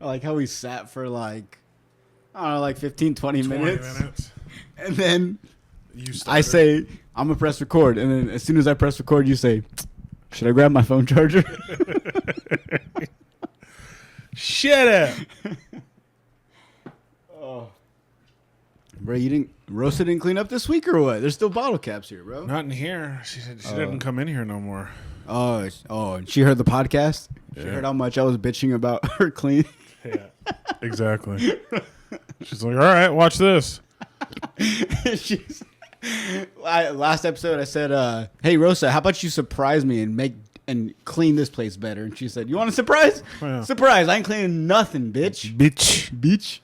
I like how we sat for like, I don't know, like 15, 20 minutes. And then I say, I'm going to press record. And then as soon as I press record, you say, should I grab my phone charger? Shut up. Oh. Bro, Rosa didn't clean up this week or what? There's still bottle caps here, bro. Not in here. She said she didn't come in here no more. Oh, and she heard the podcast? Yeah. She heard how much I was bitching about her clean. Yeah, exactly. She's like, all right, watch this. Last episode I said, hey, Rosa, how about you surprise me and clean this place better? And she said, you want a surprise? Yeah. Surprise, I ain't cleaning nothing, bitch. Bitch.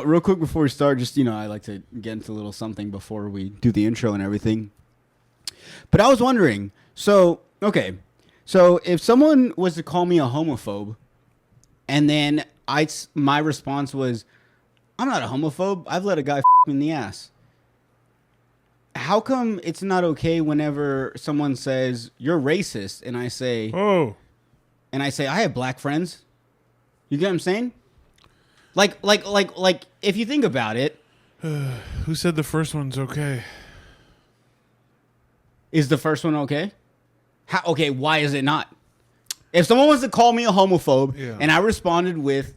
Real quick before we start, just, I like to get into a little something before we do the intro and everything. But I was wondering, so if someone was to call me a homophobe, and then my response was, I'm not a homophobe. I've let a guy f me in the ass. How come it's not okay whenever someone says you're racist, and I say, I have black friends? You get what I'm saying? Like, if you think about it. Who said the first one's okay? Is the first one okay? Okay, why is it not? If someone wants to call me a homophobe, and I responded with,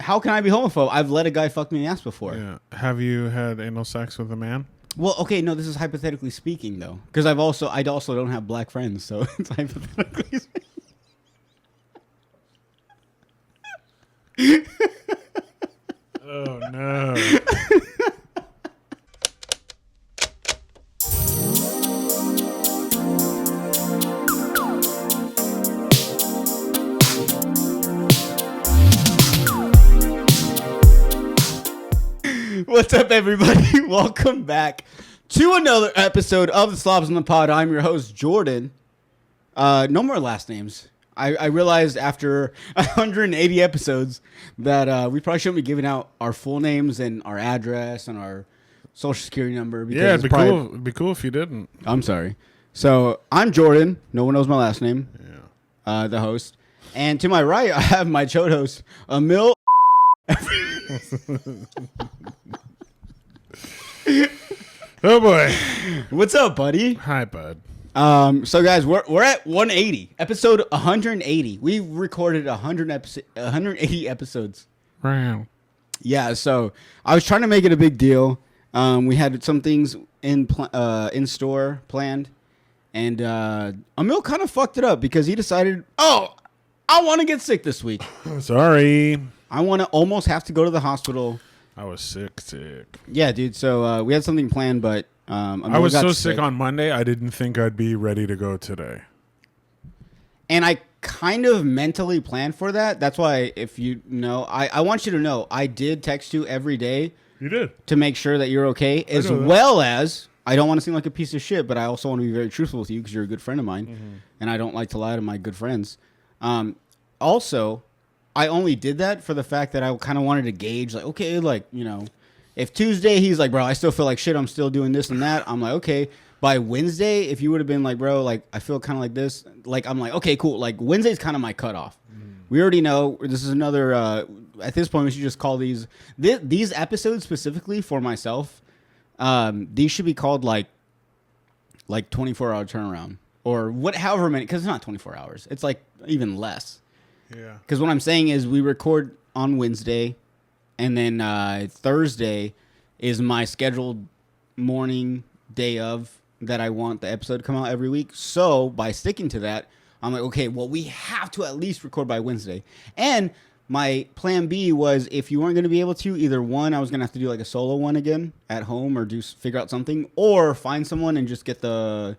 how can I be homophobe? I've let a guy fuck me in the ass before. Yeah. Have you had anal sex with a man? Well, okay, no, this is hypothetically speaking, though. Because I also don't have black friends, so it's hypothetically speaking. Oh, no. What's up, everybody? Welcome back to another episode of the Slobs on the Pod. I'm your host, Jordan. No more last names. I realized after 180 episodes that we probably shouldn't be giving out our full names and our address and our social security number. Because Yeah, it'd be cool if you didn't. I'm sorry. So I'm Jordan. No one knows my last name. Yeah. The host. And to my right, I have my chode host, Emil. Oh boy. What's up, buddy? Hi, bud. So guys, we're at 180, episode 180. We recorded 180 episodes. Wow. Yeah, so I was trying to make it a big deal. We had some things in store planned, and Emil kind of fucked it up because he decided, I want to get sick this week. Sorry. I want to almost have to go to the hospital. I was sick. Yeah, dude. So we had something planned, but I was so sick on Monday, I didn't think I'd be ready to go today. And I kind of mentally planned for that. That's why, if you know, I want you to know, I did text you every day. You did. To make sure that you're okay, as well as, I don't want to seem like a piece of shit, but I also want to be very truthful with you because you're a good friend of mine, and I don't like to lie to my good friends. Also, I only did that for the fact that I kind of wanted to gauge, like, okay, like, if Tuesday he's like, bro, I still feel like shit, I'm still doing this and that, I'm like, okay. By Wednesday, if you would have been like, bro, like, I feel kind of like this, like, I'm like, okay, cool. Like, Wednesday's kind of my cutoff. We already know this is another, at this point, we should just call these episodes specifically for myself. These should be called like 24-hour turnaround or however many, because it's not 24 hours. It's like even less. Yeah. Because what I'm saying is we record on Wednesday, and then Thursday is my scheduled morning day of that I want the episode to come out every week. So by sticking to that, I'm like, okay, well, we have to at least record by Wednesday. And my plan B was, if you weren't going to be able to, either one, I was going to have to do like a solo one again at home or figure out something, or find someone and just get the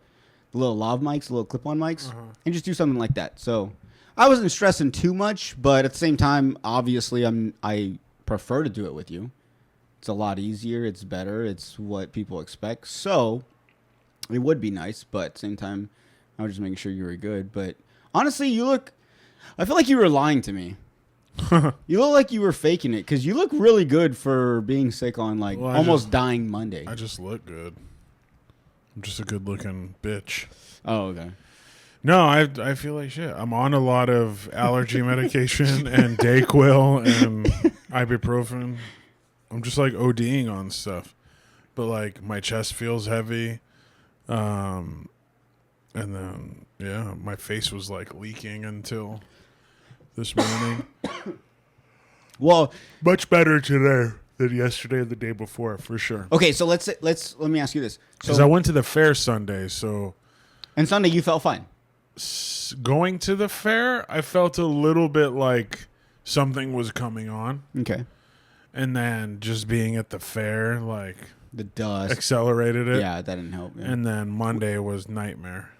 little lav mics, the little clip-on mics, and just do something like that. So I wasn't stressing too much, but at the same time, obviously, I prefer to do it with you. It's a lot easier. It's better. It's what people expect. So it would be nice, but at the same time, I was just making sure you were good. But honestly, I feel like you were lying to me. You look like you were faking it because you look really good for being sick on almost dying Monday. I just look good. I'm just a good looking bitch. Oh, okay. No, I feel like shit. I'm on a lot of allergy medication and Dayquil and ibuprofen. I'm just like ODing on stuff. But like my chest feels heavy. And then my face was like leaking until this morning. Well, Much better today than yesterday and the day before, for sure. okay, so let me ask you this. Because So I went to the fair Sunday, so and Sunday you felt fine. going to the fair, I felt a little bit like something was coming on. Okay. And then just being at the fair, like, The dust. accelerated it. Yeah, that didn't help. Yeah. And then Monday was nightmare.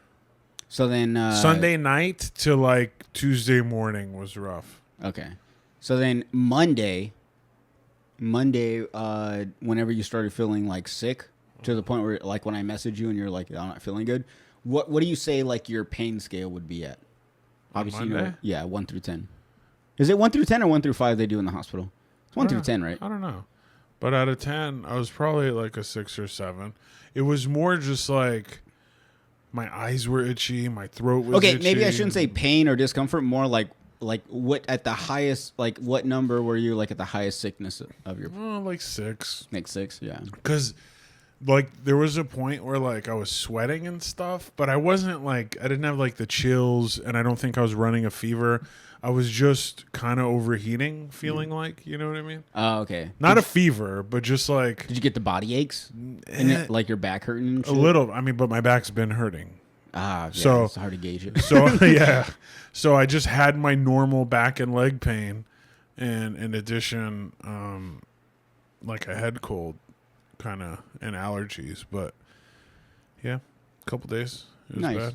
So then Sunday night to like Tuesday morning was rough. Okay. So then Monday, whenever you started feeling like sick to the point where like when I messaged you and you're like, I'm not feeling good, what do you say like your pain scale would be at? Obviously, Monday? 1 through 10. Is it 1 through 10 or 1 through 5 they do in the hospital? It's 1 through 10, right? I don't know. But out of 10, I was probably like a 6 or 7. It was more just like my eyes were itchy, my throat was itchy. Okay, maybe I shouldn't say pain or discomfort, more like what at the highest, like what number were you like at the highest sickness of your Like 6. like 6, yeah. Because like there was a point where like I was sweating and stuff, but I wasn't like, I didn't have like the chills, and I don't think I was running a fever. I was just kind of overheating, feeling like, you know what I mean? Oh, okay. Not a fever, but just like Did you get the body aches? And like your back hurting and a shit? little. I mean, but my back's been hurting. Ah, yeah, So- it's hard to gauge it. So yeah, so I just had my normal back and leg pain, and in addition, like a head cold, kind of, and allergies. But yeah, a couple days. It was Nice. bad.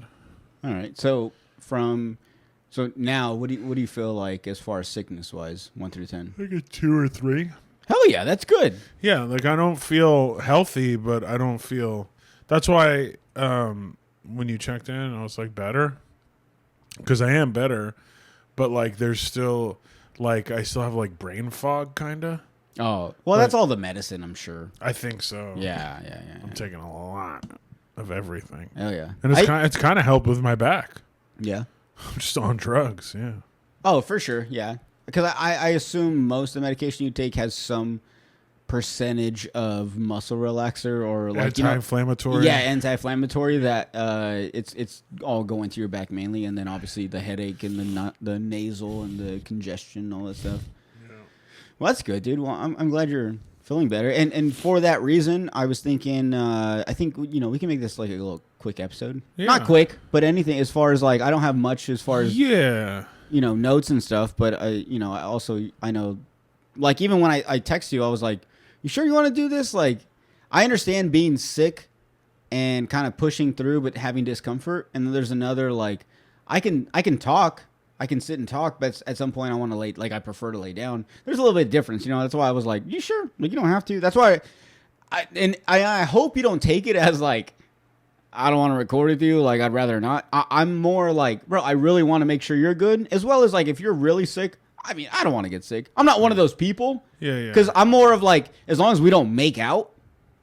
All right. So now, what do you feel like as far as sickness wise, 1 through 10? Like a 2 or 3. Hell yeah, that's good. Yeah, like I don't feel healthy, but I don't feel. That's why when you checked in, I was like better, because I am better, but like there's still like I still have like brain fog, kind of. Oh, well, that's all the medicine, I'm sure. I think so. Yeah. I'm taking a lot of everything, Hell yeah. and it's kind of helped with my back. Yeah. I'm just on drugs. Yeah. Oh, for sure. Yeah. Because I assume most of the medication you take has some percentage of muscle relaxer or like Anti-inflammatory. Yeah, anti-inflammatory. That it's all going to your back mainly, and then obviously the headache and the nasal and the congestion and all that stuff. Yeah. Well, that's good, dude. Well, I'm glad you're feeling better, and for that reason, I was thinking. I think we can make this like a little quick episode. Yeah. Not quick, but anything as far as like I don't have much as far as notes and stuff, but I know, like even when I text you, I was like, you sure you want to do this? Like, I understand being sick and kind of pushing through, but having discomfort. And then there's another, like, I can talk, I can sit and talk, but at some point I want to lay, like, I prefer to lay down. There's a little bit of difference, that's why I was like, you sure? Like, you don't have to. That's why I hope you don't take it as like, I don't want to record with you. Like, I'd rather not. I'm more like, bro, I really want to make sure you're good. As well as, like, if you're really sick, I mean, I don't want to get sick. I'm not one of those people. Yeah. Because I'm more of, like, as long as we don't make out,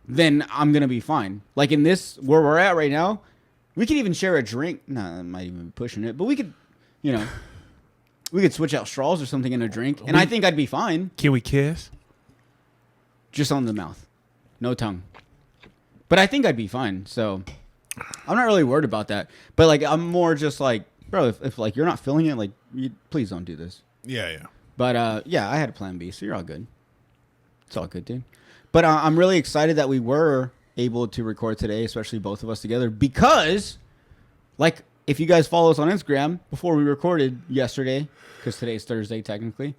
then I'm going to be fine. Like, in this, where we're at right now, we could even share a drink. No, I might even be pushing it. But we could, we could switch out straws or something in a drink. And I think I'd be fine. Can we kiss? Just on the mouth. No tongue. But I think I'd be fine. So I'm not really worried about that, but like I'm more just like, bro, if like you're not feeling it, like please don't do this. Yeah. But I had a plan B, so you're all good. It's all good, dude. But I'm really excited that we were able to record today, especially both of us together, because like if you guys follow us on Instagram, before we recorded yesterday, because today's Thursday technically.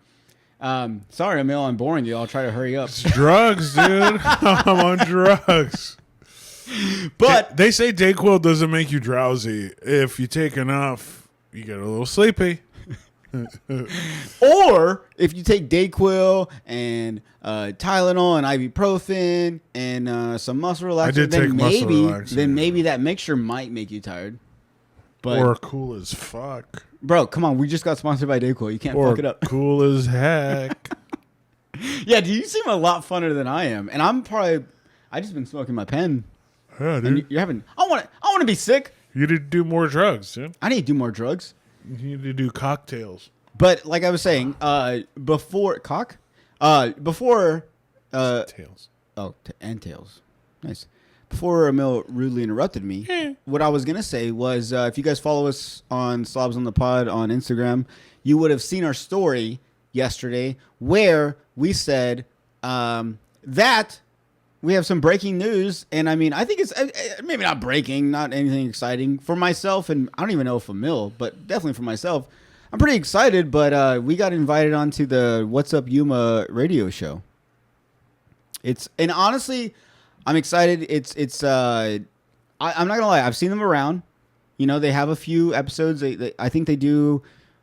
Sorry, Emil, I'm boring you. I'll try to hurry up. It's drugs, dude. I'm on drugs. But they say Dayquil doesn't make you drowsy. If you take enough, you get a little sleepy. or if you take Dayquil and Tylenol and ibuprofen and some muscle relaxer, I did take muscle relaxer. Then maybe that mixture might make you tired. But or cool as fuck. Bro, come on, we just got sponsored by Dayquil. You can't fuck it up. Cool as heck. Yeah, dude, you seem a lot funner than I am, and I just been smoking my pen. Yeah, And dude. you're having. I want to be sick. You need to do more drugs, dude. I need to do more drugs. You need to do cocktails. But like I was saying, before Tails. and tails, nice. Before Emil rudely interrupted me, what I was gonna say was, if you guys follow us on Slobs on the Pod on Instagram, you would have seen our story yesterday where we said that we have some breaking news, and I mean, I think it's maybe not breaking, not anything exciting for myself, and I don't even know if Emil, but definitely for myself, I'm pretty excited. But we got invited onto the What's Up Yuma radio show. And honestly, I'm excited. I'm not gonna lie. I've seen them around. You know, they have a few episodes. I think they do.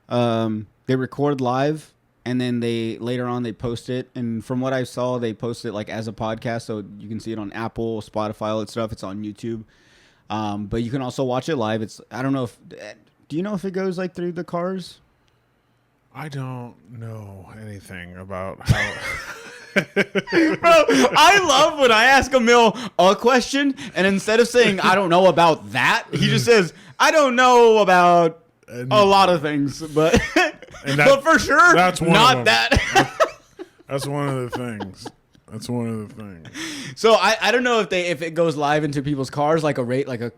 They record live, and then later on they post it. And from what I saw, they post it like as a podcast, so you can see it on Apple, Spotify, all that stuff. It's on YouTube, but you can also watch it live. I don't know if. Do you know if it goes like through the cars? I don't know anything about how. Bro, I love when I ask Emil a question, and instead of saying I don't know about that, he just says I don't know about a lot of things, but but for sure that's one not of them. that. That's one of the things. That's one of the things. So I don't know if it goes live into people's cars like a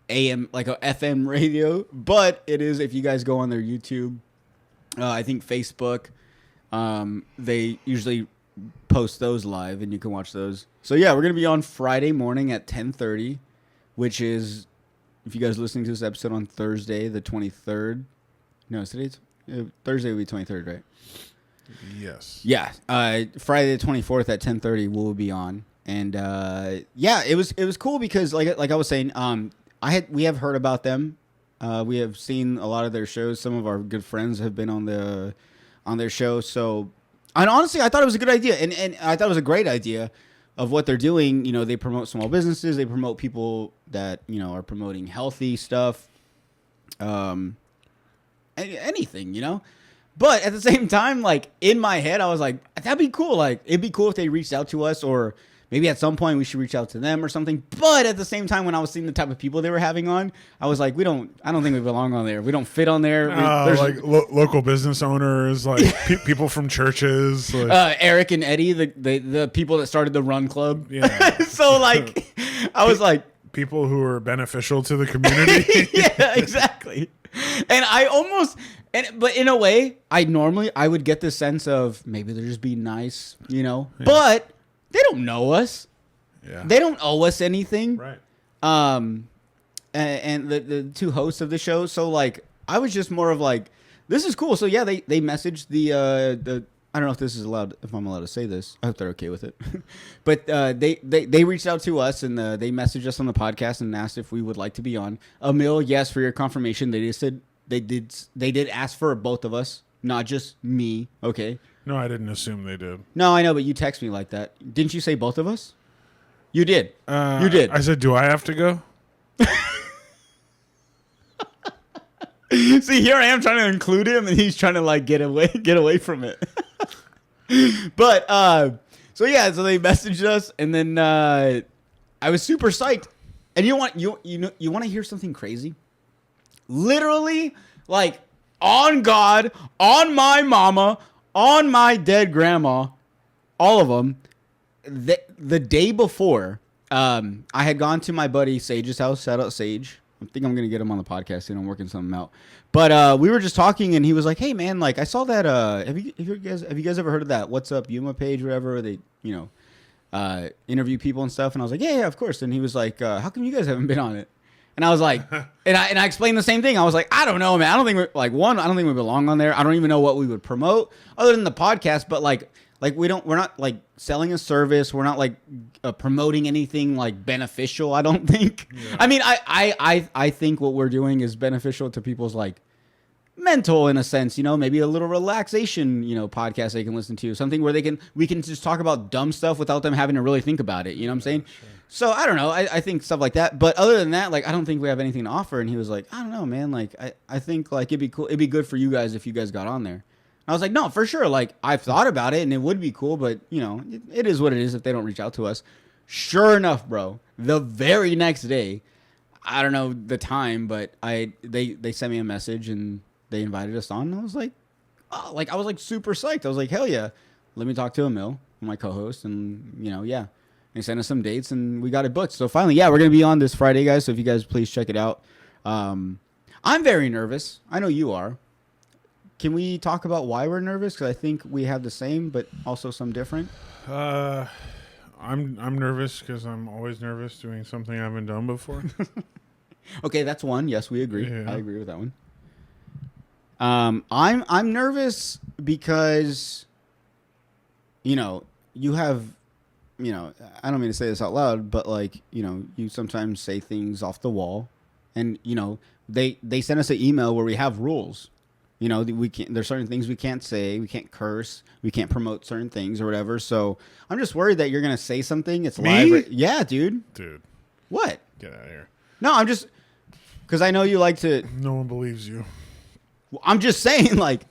AM like a FM radio, but it is if you guys go on their YouTube, I think Facebook, they usually post those live and you can watch those. So yeah, we're gonna be on Friday morning at 10:30, which is, if you guys are listening to this episode on Thursday the 23rd. No, today's Thursday will be 23rd, right? Yes. Yeah. Friday the 24th at 10:30 we'll be on, and yeah, it was cool because like I was saying, we have heard about them. We have seen a lot of their shows. Some of our good friends have been on their show. So, and honestly, I thought it was a good idea, and I thought it was a great idea of what they're doing. You know, they promote small businesses. They promote people that, you know, are promoting healthy stuff. Anything, you know. But at the same time, like in my head, I was like, that'd be cool. Like it'd be cool if they reached out to us, or maybe at some point we should reach out to them or something. But at the same time, when I was seeing the type of people they were having on, I was like, I don't think we belong on there. We don't fit on there. Like local business owners, like people from churches, like Eric and Eddie, the people that started the Run Club. Yeah. So like, I was like, people who are beneficial to the community. Yeah, exactly. And but in a way, I would get the sense of maybe they're just being nice, you know. Yeah. But they don't know us. Yeah. They don't owe us anything. Right. And the two hosts of the show, so like I was just more of like, this is cool. So yeah, they messaged the I don't know if this is allowed, if I'm allowed to say this. I hope they're okay with it. But they reached out to us, and they messaged us on the podcast and asked if we would like to be on. Emil, yes, for your confirmation. They just said they did ask for both of us, not just me. Okay. No, I didn't assume they did. No, I know, but you text me like that. Didn't you say both of us? You did. You did. I said, do I have to go? See, here I am trying to include him, and he's trying to like get away from it. But so yeah, so they messaged us, and then I was super psyched. And you want to hear something crazy? Literally, like on God, on my mama, on my dead grandma, all of them. The day before, I had gone to my buddy Sage's house. Shout out Sage. I think I'm gonna get him on the podcast soon. I'm working something out. But we were just talking, and he was like, "Hey man, like I saw that. Have you guys ever heard of that What's Up Yuma page, or whatever? They interview people and stuff." And I was like, "Yeah, of course." And he was like, "How come you guys haven't been on it?" And I was like, and I explained the same thing. I was like, I don't know, man. I don't think I don't think we belong on there. I don't even know what we would promote other than the podcast. But like we're not like selling a service. We're not like promoting anything like beneficial. I don't think. Yeah. I mean, I think what we're doing is beneficial to people's like mental, in a sense, you know, maybe a little relaxation, you know, podcast they can listen to, something where we can just talk about dumb stuff without them having to really think about it. You know what I'm saying? Sure. So I don't know. I think stuff like that. But other than that, like, I don't think we have anything to offer. And he was like, I don't know, man. Like, I think like it'd be cool. It'd be good for you guys if you guys got on there. I was like, no, for sure. Like, I've thought about it and it would be cool, but you know, it is what it is if they don't reach out to us. Sure enough, bro, the very next day, I don't know the time, but they sent me a message and they invited us on. And I was like, oh, like I was like super psyched. I was like, hell yeah, let me talk to Emil, my co-host, and yeah. They sent us some dates and we got it booked. So finally, yeah, we're gonna be on this Friday, guys. So if you guys please check it out. I'm very nervous. I know you are. Can we talk about why we're nervous? Because I think we have the same, but also some different. I'm nervous because I'm always nervous doing something I haven't done before. Okay, that's one. Yes, we agree. Yeah. I agree with that one. I'm nervous because, you have, I don't mean to say this out loud, but like, you sometimes say things off the wall, and they send us an email where we have rules. We can't. There's certain things we can't say. We can't curse. We can't promote certain things or whatever. So I'm just worried that you're gonna say something. It's Me? live. Yeah, dude. Dude, What? get out of here. No, I'm just because I know you like to. No one believes you. I'm just saying, like,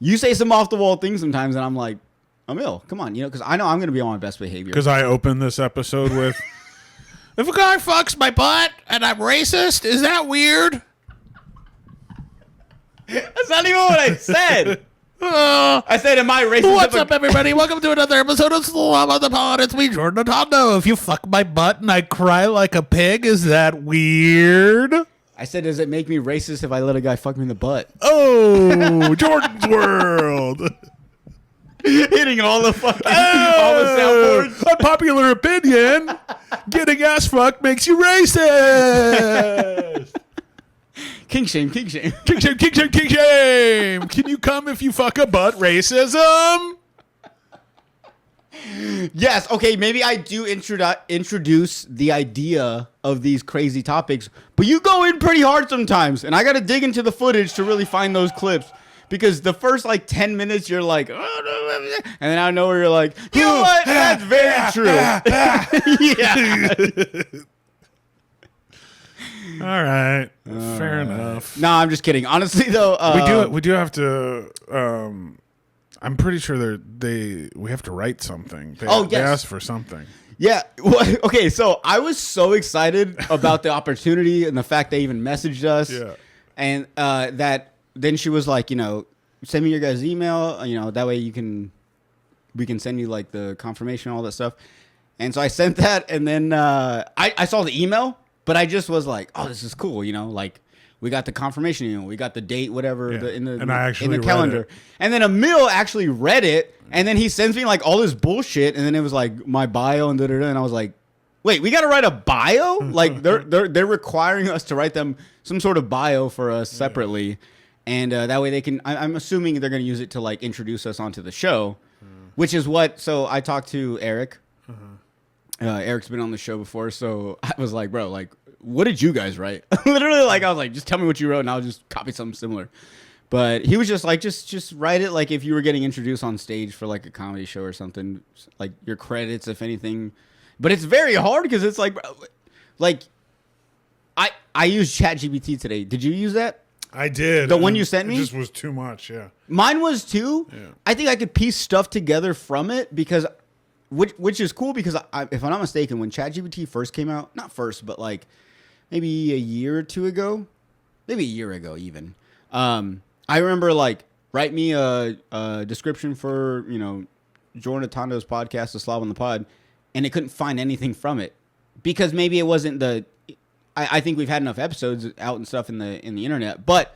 you say some off the wall things sometimes, and I'm like, I'm ill. Come on, because I know I'm gonna be on my best behavior. Because I opened this episode with, if a guy fucks my butt and I'm racist, is that weird? That's not even what I said. I said, am I racist? What's up, everybody? Welcome to another episode of Slobs on the Pod. It's me, Jordan Otondo. If you fuck my butt and I cry like a pig, is that weird? I said, does it make me racist if I let a guy fuck me in the butt? Oh, Jordan's World. Hitting all the fucking all the soundboards. Unpopular opinion. Getting ass fucked makes you racist. King shame, king shame. King shame, king shame, king shame. Can you come if you fuck a butt? Racism? Yes, okay, maybe I do introduce the idea of these crazy topics, but you go in pretty hard sometimes, and I got to dig into the footage to really find those clips. Because the first, 10 minutes, you're like, oh, and then out of nowhere, you're like, you know what? That's very true. Yeah. All right. Fair enough. No, I'm just kidding. Honestly, though. We do have to... I'm pretty sure we have to write something. They asked for something. Yeah. Well, okay, so I was so excited about the opportunity and the fact they even messaged us. Yeah. And that... Then she was like, send me your guys' email, that way we can send you the confirmation, all that stuff. And so I sent that, and then I saw the email, but I just was like, oh, this is cool, we got the confirmation, we got the date, whatever, Yeah. in the read calendar. it. And then Emil actually read it, and then he sends me all this bullshit, and then it was my bio and da-da-da, and I was like, wait, we got to write a bio? They're requiring us to write them some sort of bio for us separately. Yeah. And that way they can, I'm assuming they're going to use it to introduce us onto the show, which is so I talked to Eric. Eric's been on the show before. So I was like, bro, what did you guys write? Literally, I was like, just tell me what you wrote and I'll just copy something similar. But he was just just write it if you were getting introduced on stage for a comedy show or something, your credits, if anything. But it's very hard because it's I used ChatGPT today. Did you use that? I did. The one you sent me? It just was too much, yeah. Mine was too. Yeah. I think I could piece stuff together from it because, which is cool because if I'm not mistaken, when ChatGPT first came out, not first, but maybe a year or two ago, maybe a year ago even, I remember write me a description for, Jordan Atondo's podcast, The Slob on the Pod, and it couldn't find anything from it because maybe it wasn't I think we've had enough episodes out and stuff in the internet, but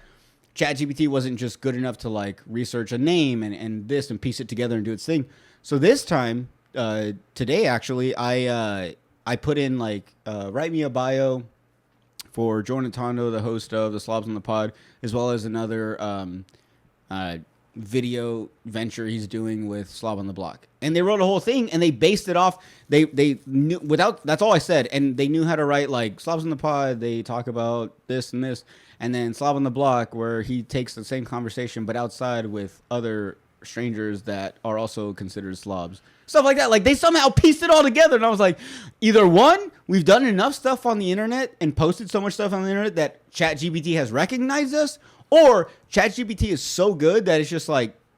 ChatGPT wasn't just good enough to research a name and this and piece it together and do its thing. So this time, today actually, I put in write me a bio for Jordan Tondo, the host of the Slobs on the Pod, as well as another video venture he's doing with Slob on the Block. And they wrote a whole thing and they based it off. They knew that's all I said. And they knew how to write Slobs on the Pod. They talk about this and this. And then Slob on the Block, where he takes the same conversation, but outside with other strangers that are also considered slobs. Stuff like that. They somehow pieced it all together. And I was like, either one, we've done enough stuff on the internet and posted so much stuff on the internet that ChatGPT has recognized us, or ChatGPT is so good that it's just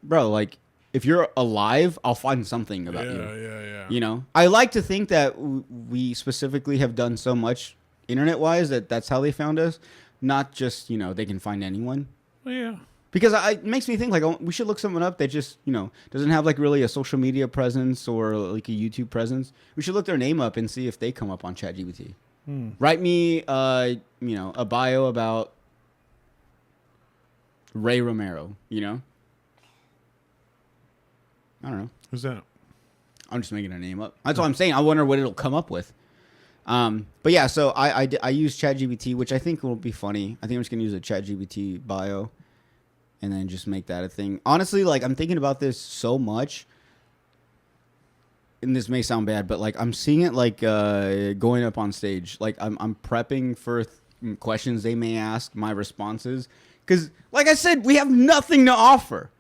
bro, if you're alive, I'll find something about you. Yeah. I like to think that we specifically have done so much internet wise that's how they found us, not just they can find anyone. Well, yeah. Because it makes me think like, oh, we should look someone up that just doesn't have like really a social media presence or like a YouTube presence. We should look their name up and see if they come up on ChatGPT. Write me a bio about Ray Romero. I don't know. Who's that? I'm just making a name up. That's what I'm saying. I wonder what it'll come up with. But yeah, so I use ChatGPT, which I think will be funny. I think I'm just gonna use a ChatGPT bio, and then just make that a thing. Honestly, like I'm thinking about this so much, and this may sound bad, but like I'm seeing it like going up on stage. Like I'm prepping for questions they may ask, my responses, because like I said, we have nothing to offer.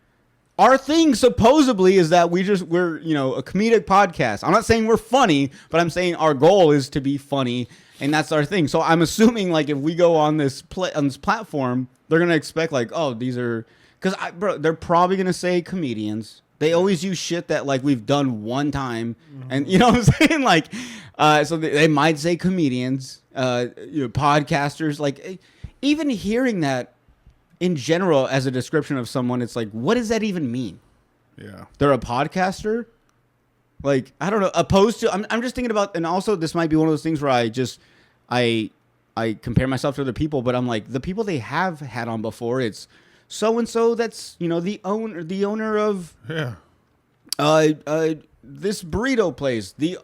Our thing supposedly is that we're a comedic podcast. I'm not saying we're funny, but I'm saying our goal is to be funny, and that's our thing. So I'm assuming like if we go on this platform, they're gonna expect like, oh, these are they're probably gonna say comedians. They always use shit that like we've done one time, and you know what I'm saying? Like, so they might say comedians, podcasters. Like, even hearing that. In general, as a description of someone, it's like, what does that even mean? Yeah. They're a podcaster? Like, I don't know. Opposed to, I'm just thinking about, and also this might be one of those things where I compare myself to other people, but I'm like, the people they have had on before, it's so-and-so that's, the owner of this burrito place. The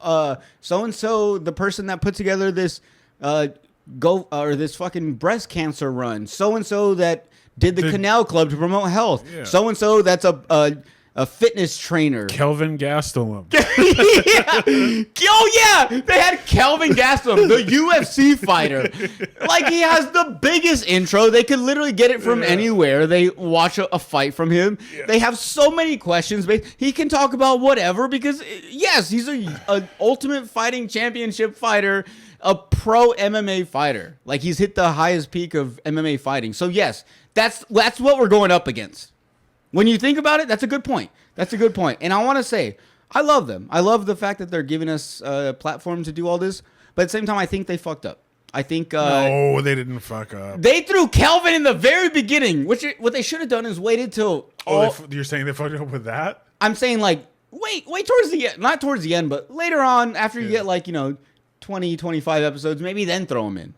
so-and-so, the person that put together this this fucking breast cancer run. So-and-so that did the Canal Club to promote health. Yeah. So-and-so that's a fitness trainer. Kelvin Gastelum. Oh, yeah. They had Kelvin Gastelum, the UFC fighter. Like, he has the biggest intro. They could literally get it from anywhere. They watch a fight from him. Yeah. They have so many questions. He can talk about whatever because, yes, he's a Ultimate Fighting Championship fighter, a pro MMA fighter. Like, he's hit the highest peak of MMA fighting. So, yes, that's what we're going up against. When you think about it, that's a good point. And I want to say, I love them. I love the fact that they're giving us a platform to do all this. But at the same time, I think they fucked up. I think... no, they didn't fuck up. They threw Kelvin in the very beginning. What they should have done is waited till... You're saying they fucked up with that? I'm saying, like, wait towards the end. Not towards the end, but later on, after you get, like, 20, 25 episodes, maybe then throw them in.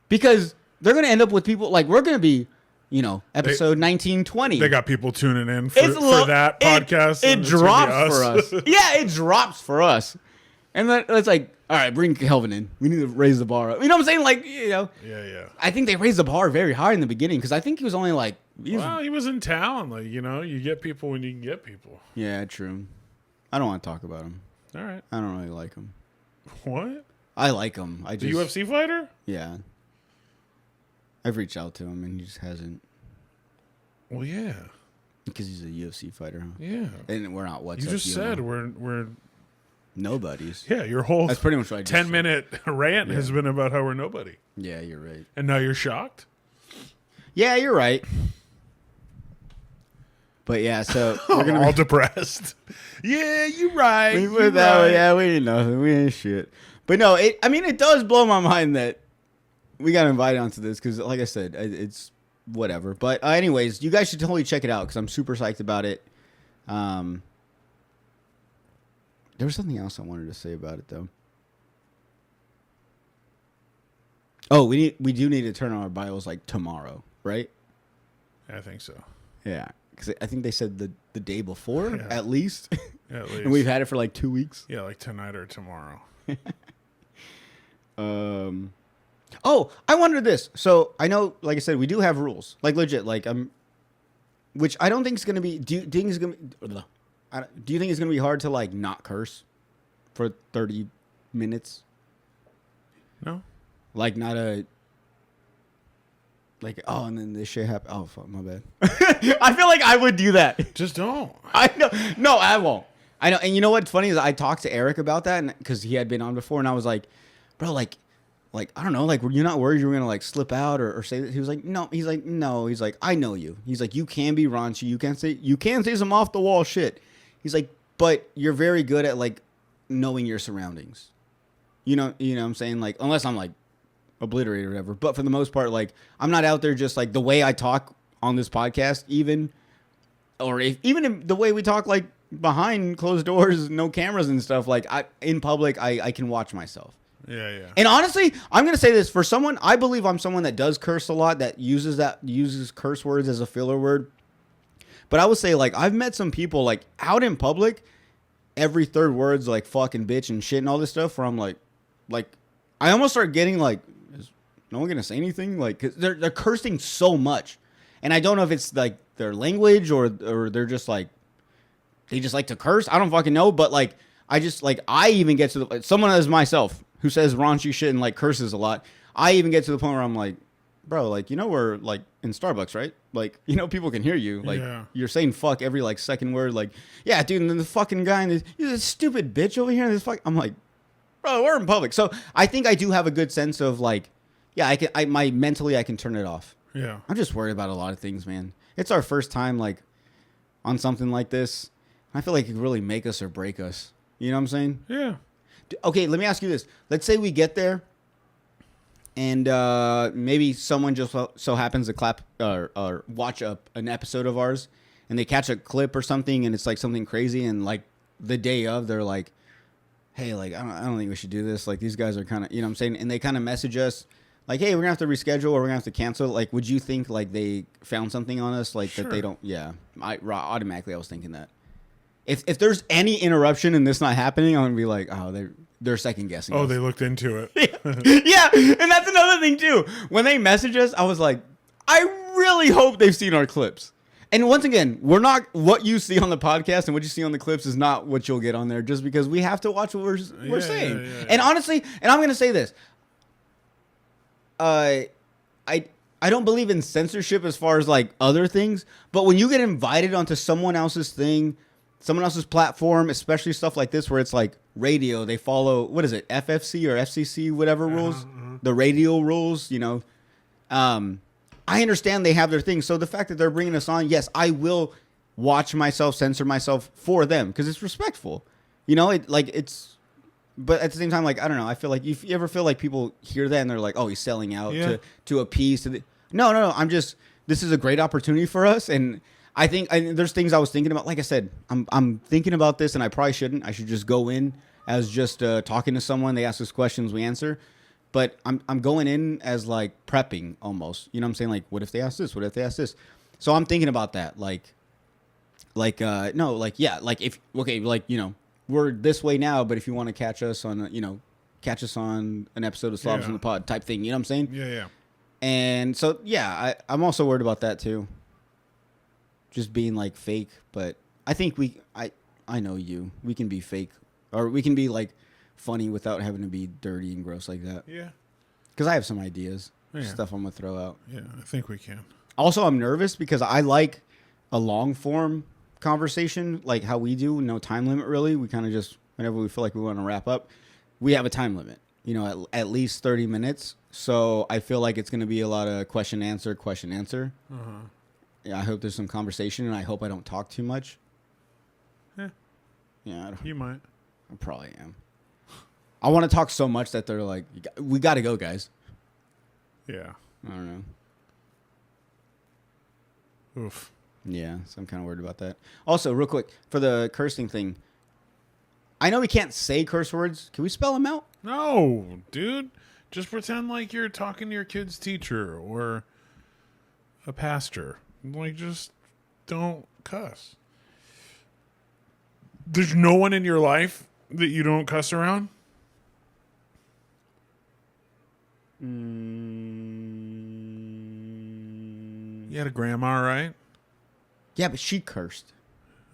Because they're going to end up with people... Like, we're going to be... episode 1920. They got people tuning in for that podcast. It drops for us. Yeah, it drops for us. And then it's like, all right, bring Kelvin in. We need to raise the bar up. You know what I'm saying? Like, Yeah. I think they raised the bar very high in the beginning because I think he was only like... he was in town. Like, you get people when you can get people. Yeah, true. I don't want to talk about him. All right. I don't really like him. What? I like him. The UFC fighter? Yeah. I've reached out to him, and he just hasn't. Well, yeah. Because he's a UFC fighter. Huh? Yeah. And we're not what's You just said we're nobodies. Yeah, your whole that's pretty much what I just 10-minute rant has been about how we're nobody. Yeah, you're right. And now you're shocked? Yeah, you're right. But yeah, so we're gonna all depressed. Yeah, you're right. We put that way. Yeah, we ain't nothing. We ain't shit. But no, it does blow my mind that we got invited onto this because, like I said, it's whatever. But anyways, you guys should totally check it out because I'm super psyched about it. There was something else I wanted to say about it, though. Oh, we do need to turn on our bios like tomorrow, right? I think so. Yeah, because I think they said the day before at least. At least. And we've had it for like 2 weeks. Yeah, like tonight or tomorrow. Oh, I wondered this. So I know, like I said, we do have rules, like legit, like which I don't think is gonna be. Do you think it's gonna be hard to like not curse for 30 minutes? No, like not a. Like, oh, and then this shit happened. Oh, fuck, my bad. I feel like I would do that. Just don't. I know. No, I won't. I know. And you know what's funny is I talked to Eric about that because he had been on before, and I was like, bro, like I don't know, like, were you not worried you were gonna like slip out or say that? He was like, no. He's like, no. He's like, I know you. He's like, you can be raunchy. You can say some off the wall shit. He's like, but you're very good at like knowing your surroundings. You know what I'm saying? Like, unless I'm like obliterated or whatever. But for the most part, like, I'm not out there just like the way I talk on this podcast, even, or even the way we talk, like behind closed doors, no cameras and stuff. Like in public, I can watch myself. Yeah. And honestly, I'm going to say this for someone, I believe I'm someone that does curse a lot, that uses curse words as a filler word. But I would say, like, I've met some people, like, out in public, every third word's like fucking bitch and shit and all this stuff, where I'm like, I almost start getting like, is no one going to say anything? Like, 'cause they're cursing so much. And I don't know if it's like their language or they're just like, they just like to curse. I don't fucking know. But like, I even get to someone as myself who says raunchy shit and like curses a lot. I even get to the point where I'm like, bro, like, we're like in Starbucks, right? Like, people can hear you. Like, you're saying fuck every like second word. Like, yeah, dude. And then the fucking guy, and he's a stupid bitch over here. And this fuck, I'm like, bro, we're in public. So I think I do have a good sense of like, yeah, mentally I can turn it off. Yeah. I'm just worried about a lot of things, man. It's our first time like on something like this. I feel like it could really make us or break us. You know what I'm saying? Yeah. Okay, let me ask you this. Let's say we get there and maybe someone just so happens to clap or watch an episode of ours and they catch a clip or something and it's like something crazy and like the day of they're like, hey, like, I don't think we should do this. Like, these guys are kind of, you know what I'm saying? And they kind of message us like, hey, we're going to have to reschedule or we're going to have to cancel. Like, would you think like they found something on us? Like, sure. That they don't, yeah. Automatically I was thinking that. If there's any interruption and this not happening, I'm going to be like, oh, they're second guessing us. They looked into it. Yeah, and that's another thing too. When they message us, I was like, I really hope they've seen our clips. And once again, we're not, what you see on the podcast and what you see on the clips is not what you'll get on there, just because we have to watch what we're saying. Yeah. And honestly, and I'm going to say this, I don't believe in censorship as far as like other things, but when you get invited onto someone else's thing, someone else's platform, especially stuff like this where it's like radio, they follow, what is it, FFC or FCC, whatever rules, the radio rules, I understand they have their thing. So the fact that they're bringing us on, yes, I will watch myself, censor myself for them because it's respectful. But at the same time, like, I don't know. I feel like you ever feel like people hear that and they're like, oh, he's selling out to appease to the. No. This is a great opportunity for us. And I think there's things I was thinking about. Like I said, I'm thinking about this and I probably shouldn't. I should just go in as just talking to someone. They ask us questions, we answer. But I'm going in as like prepping almost. You know what I'm saying? Like, what if they ask this? What if they ask this? So I'm thinking about that. We're this way now, but if you want to catch us on an episode of Slobs in the Pod type thing, you know what I'm saying? Yeah. And so, yeah, I'm also worried about that too. Just being like fake, but I think I know you. We can be fake, or we can be like funny without having to be dirty and gross like that. Yeah. Because I have some ideas, stuff I'm going to throw out. Yeah, I think we can. Also, I'm nervous because I like a long form conversation, like how we do, no time limit really. We kind of just, whenever we feel like we want to wrap up, we have a time limit, at least 30 minutes. So I feel like it's going to be a lot of question, answer. Uh-huh. Yeah, I hope there's some conversation and I hope I don't talk too much. Yeah. You might. I probably am. I want to talk so much that they're like, we got to go, guys. Yeah. I don't know. Oof. Yeah, so I'm kind of worried about that. Also, real quick, for the cursing thing, I know we can't say curse words. Can we spell them out? No, dude. Just pretend like you're talking to your kid's teacher or a pastor. Like, just don't cuss. There's no one in your life that you don't cuss around? You had a grandma, right? Yeah, but she cursed.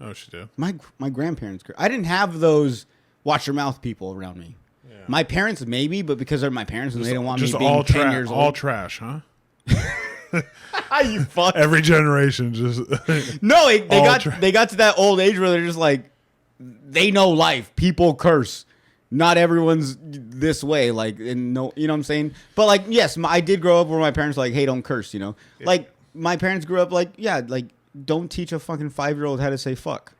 Oh, she did? My grandparents cursed. I didn't have those watch your mouth people around me. Yeah. My parents maybe, but because they're my parents and they don't want me being 10 years old. All trash, huh? You fuck. Every generation just... No, they got to that old age where they're just like, they know life. People curse. Not everyone's this way, like, and no, you know what I'm saying? But like, yes, I did grow up where my parents were like, hey, don't curse, Yeah. Like, my parents grew up like, like, don't teach a fucking 5-year-old how to say fuck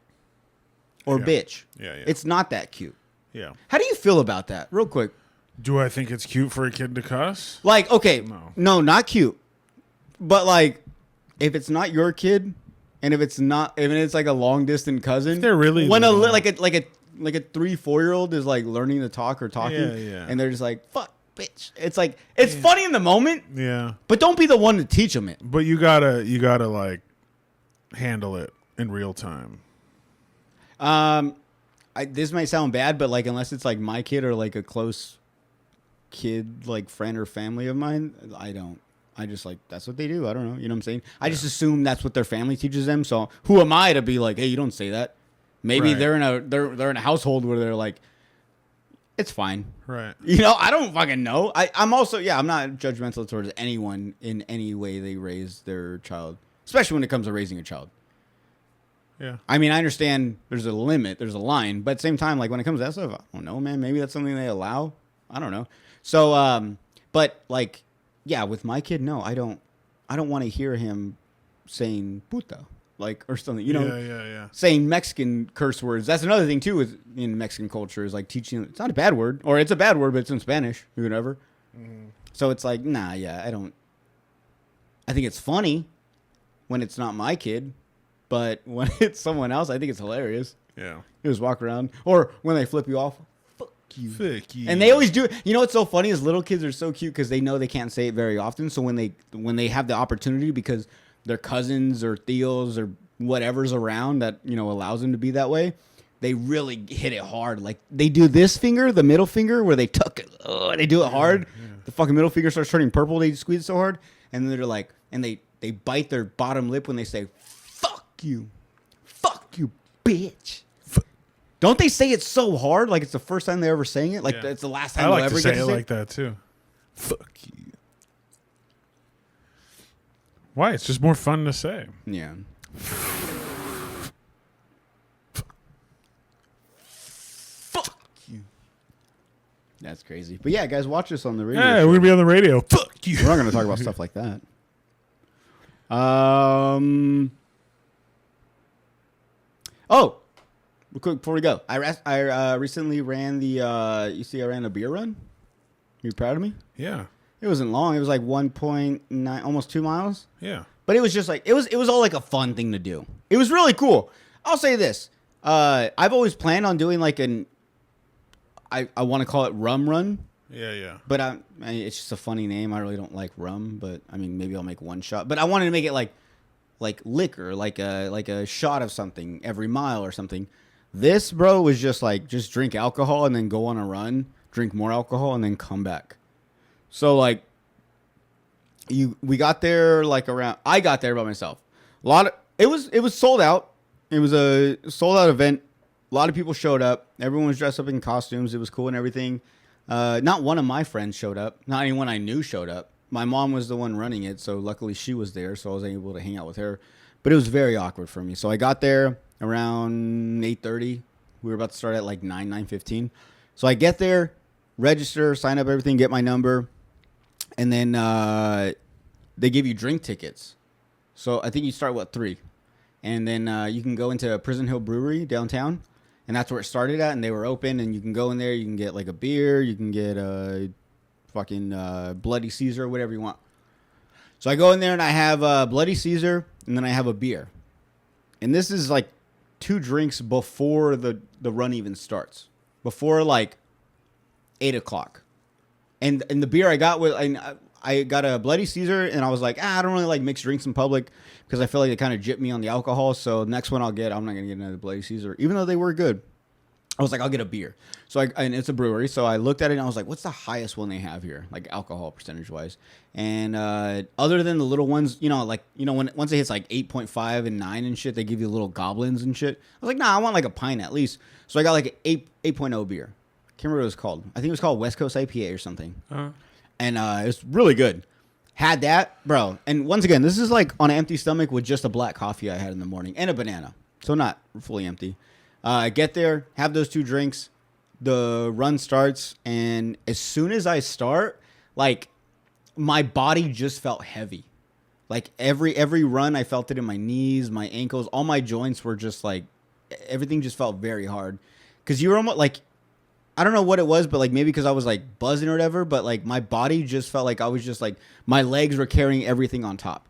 or bitch. Yeah. It's not that cute. Yeah. How do you feel about that? Real quick. Do I think it's cute for a kid to cuss? Like, okay, No. no, not cute. But like, if it's not your kid, and if it's like a long distance cousin, If they're really when little. like a 3-4-year-old is like learning to talk or talking, Yeah. and they're just like, fuck, bitch. It's like it's funny in the moment, Yeah. but don't be the one to teach them it. But you gotta like handle it in real time. This might sound bad, but like unless it's like my kid or like a close kid, like friend or family of mine, I don't. I just like that's what they do. I don't know. You know what I'm saying? I just assume that's what their family teaches them. So who am I to be like, hey, you don't say that? Maybe Right. they're in a household where they're like, it's fine. Right. You know, I don't fucking know. I'm also I'm not judgmental towards anyone in any way they raise their child, especially when it comes to raising a child. Yeah. I mean, I understand there's a limit, there's a line, but at the same time, like when it comes to that stuff, I don't know, man. Maybe that's something they allow. I don't know. So, but like, yeah, with my kid, no, I don't want to hear him saying puta, like, or something, you know, Yeah. saying Mexican curse words. That's another thing too with in Mexican culture is like teaching. It's not a bad word, or it's a bad word, but it's in Spanish, or whatever. So it's like, nah, yeah, I think it's funny when it's not my kid. But when it's someone else, I think it's hilarious. Yeah. You just walk around. Or when they flip you off, fuck you. Fuck you. And they always do it. You know what's so funny is little kids are so cute because they know they can't say it very often. So when they have the opportunity because their cousins or tios or whatever's around that, you know, allows them to be that way, they really hit it hard. Like they do this finger, the middle finger, where they tuck it. They do it hard. Yeah. The fucking middle finger starts turning purple. They squeeze it so hard. And then they're like, and they bite their bottom lip when they say, fuck you, bitch. Don't they say it so hard? Like it's the first time they're ever saying it? Like it's the last time I like they'll ever to say get it to like that too. Fuck you. Why? It's just more fun to say. Yeah. Fuck you. That's crazy. But yeah, guys, watch us on the radio. Yeah, show. we're gonna be on the radio. Fuck you. We're not going to talk about stuff like that. Oh, real quick before we go, I recently ran the. You see, I ran a beer run. You proud of me? Yeah. It wasn't long. It was like 1.9, almost 2 miles. Yeah. But it was just like it was all like a fun thing to do. It was really cool. I'll say this. I've always planned on doing like I want to call it rum run. Yeah. But it's just a funny name. I really don't like rum, but I mean maybe I'll make one shot. But I wanted to make it like liquor, like a shot of something every mile or something. This, bro, was just drink alcohol and then go on a run, drink more alcohol and then come back. So like we got there I got there by myself. It was sold out. It was a sold out event. A lot of people showed up. Everyone was dressed up in costumes. It was cool and everything. Not one of my friends showed up. Not anyone I knew showed up. My mom was the one running it, so luckily she was there, so I was able to hang out with her. But it was very awkward for me. So I got there around 8:30. We were about to start at like 9:15. So I get there, register, sign up everything, get my number, and then they give you drink tickets. So I think you start at 3. And then you can go into Prison Hill Brewery downtown. And that's where it started at, and they were open, and you can go in there, you can get like a beer, you can get a fucking Bloody Caesar, whatever you want. So I go in there, and I have a Bloody Caesar, and then I have a beer. And this is like 2 drinks before the run even starts. Before like 8 o'clock. And the beer I got I got a Bloody Caesar, and I was like, I don't really like mixed drinks in public because I feel like it kind of gypped me on the alcohol. So next one I'm not going to get another Bloody Caesar, even though they were good. I was like, I'll get a beer. And it's a brewery. So I looked at it, and I was like, what's the highest one they have here, like alcohol percentage wise? And other than the little ones, once it hits like 8.5 and 9 and shit, they give you little goblins and shit. I was like, nah, I want like a pint at least. So I got like an 8.0 beer. Can't remember what it was called. I think it was called West Coast IPA or something. Uh-huh. And it was really good. Had that, bro. And once again, this is like on an empty stomach with just a black coffee I had in the morning and a banana. So not fully empty. I get there, have those 2 drinks. The run starts. And as soon as I start, like my body just felt heavy. Like every run, I felt it in my knees, my ankles. All my joints were just like, everything just felt very hard. Because you were almost like, I don't know what it was, but like maybe because I was like buzzing or whatever, but like my body just felt like I was just like my legs were carrying everything on top.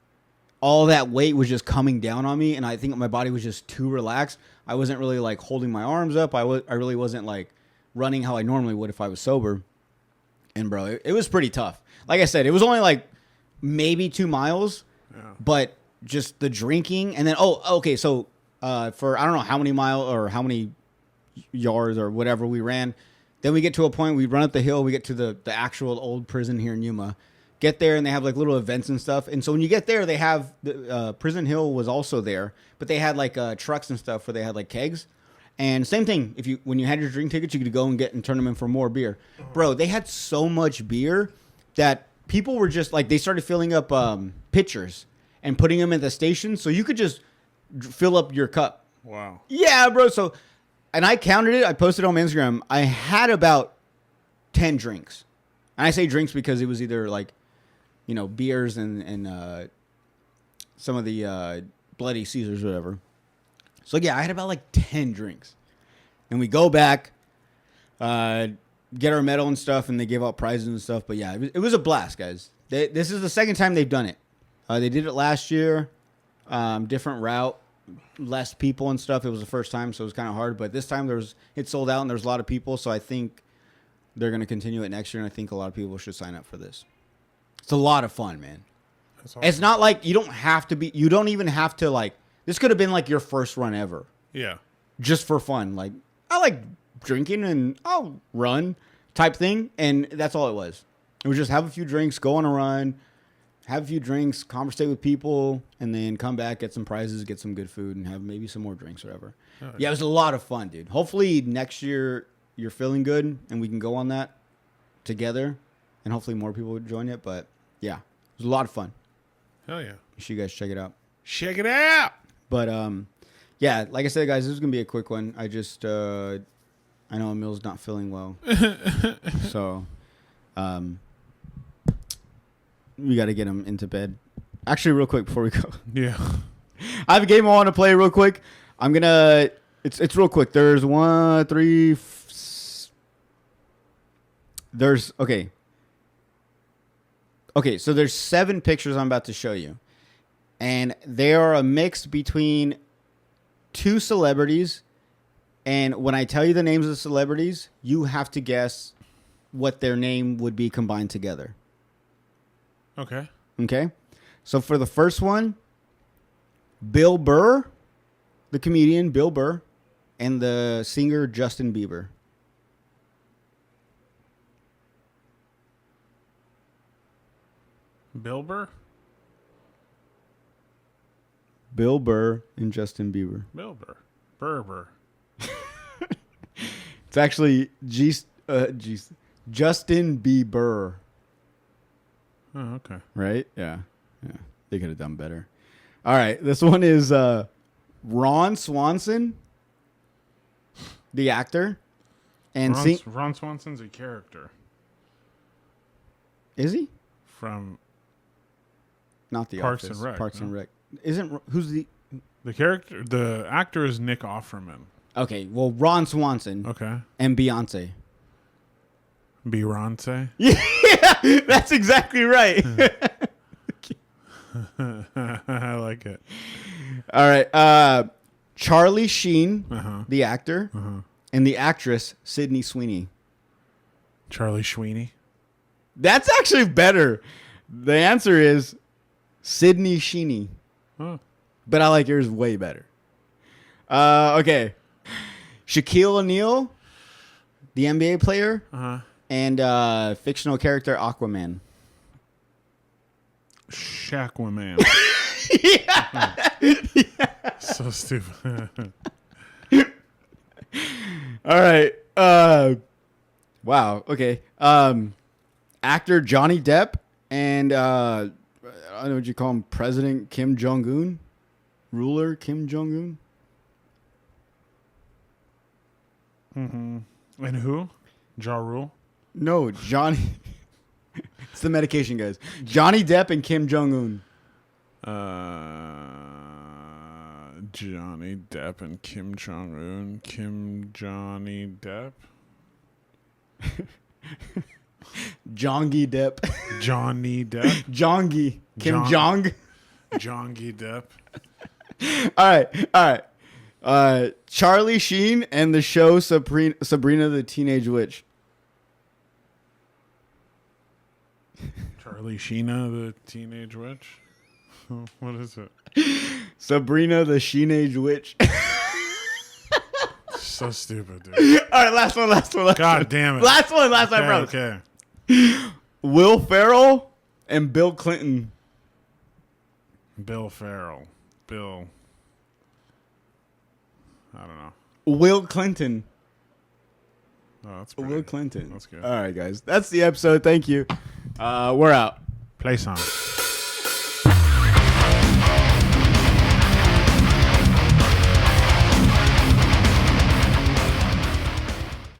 All that weight was just coming down on me, and I think my body was just too relaxed. I wasn't really like holding my arms up. I really wasn't like running how I normally would if I was sober. And bro, it was pretty tough. Like I said, it was only like maybe 2 miles, but just the drinking and then okay, so for I don't know how many miles or how many yards or whatever we ran. Then we get to a point, we run up the hill, we get to the actual old prison here in Yuma. Get there, and they have like little events and stuff. And so when you get there, they have the Prison Hill was also there, but they had like trucks and stuff where they had like kegs. And same thing, when you had your drink tickets, you could go and turn them in for more beer. Bro, they had so much beer that people were just like, they started filling up pitchers and putting them at the station, so you could just fill up your cup. Wow. Yeah, bro. So. And I counted it. I posted on my Instagram. I had about 10 drinks. And I say drinks because it was either like, beers and some of the Bloody Caesars or whatever. So, yeah, I had about like 10 drinks. And we go back, get our medal and stuff, and they give out prizes and stuff. But, yeah, it was a blast, guys. This is the second time they've done it. They did it last year, different route. Less people and stuff. It was the first time, so it was kind of hard. But this time it sold out and there's a lot of people. So I think they're going to continue it next year. And I think a lot of people should sign up for this. It's a lot of fun, man. That's awesome. It's not like you don't even have to like, this could have been like your first run ever. Yeah. Just for fun. Like I like drinking and I'll run type thing. And that's all it was. It was just have a few drinks, go on a run, have a few drinks, conversate with people, and then come back, get some prizes, get some good food, and have maybe some more drinks or whatever. Oh, yeah, it was a lot of fun, dude. Hopefully next year you're feeling good, and we can go on that together, and hopefully more people would join it. But, yeah, it was a lot of fun. Hell yeah. You should guys check it out. Check it out! But, yeah, like I said, guys, this is going to be a quick one. I just, I know Emil's not feeling well. So, we got to get him into bed. Actually, real quick before we go. Yeah. I have a game I want to play real quick. I'm going to... It's real quick. There's there's... Okay. Okay, so there's 7 pictures I'm about to show you. And they are a mix between 2 celebrities. And when I tell you the names of the celebrities, you have to guess what their name would be combined together. Okay. Okay. So for the first one, Bill Burr, the comedian Bill Burr, and the singer Justin Bieber. Bill Burr? Bill Burr and Justin Bieber. Bill Burr. Burr. It's actually Justin Bieber. Oh, okay. Right? Yeah. They could have done better. All right. This one is Ron Swanson, the actor. And Ron Swanson's a character. Is he? From not the Parks Office. and Rec. Parks and Rec. Who's the character? The actor is Nick Offerman. Okay, well, Ron Swanson. Okay. And Beyonce. Beyonce? Yeah, that's exactly right. I like it. All right. Charlie Sheen, the actor, and the actress, Sydney Sweeney. Charlie Sweeney? That's actually better. The answer is Sydney Sweeney. Huh. But I like yours way better. Okay. Shaquille O'Neal, the NBA player, and fictional character Aquaman. Shaquaman. Yeah. So stupid. All right. Wow. Okay. Actor Johnny Depp and I don't know what you call him, President Kim Jong-un, ruler Kim Jong-un. Mm-hmm. And who? Ja Rule? No, Johnny. It's the medication, guys. Johnny Depp and Kim Jong-un. Johnny Depp and Kim Jong-un. Johnny Depp. Jongy Depp. Johnny Depp. Jongy. Kim Jong. Jongy Depp. All right. Charlie Sheen and the show Sabrina the Teenage Witch. Charlie Sheena, the Teenage Witch. What is it? Sabrina the Teenage Witch. So stupid, dude. All right, last one. God damn it. Last one, bro. Okay. Will Ferrell and Bill Clinton. Bill Farrell. Bill. I don't know. Will Clinton. Oh, that's pretty. Will Clinton. That's good. All right, guys. That's the episode. Thank you. We're out. Play song.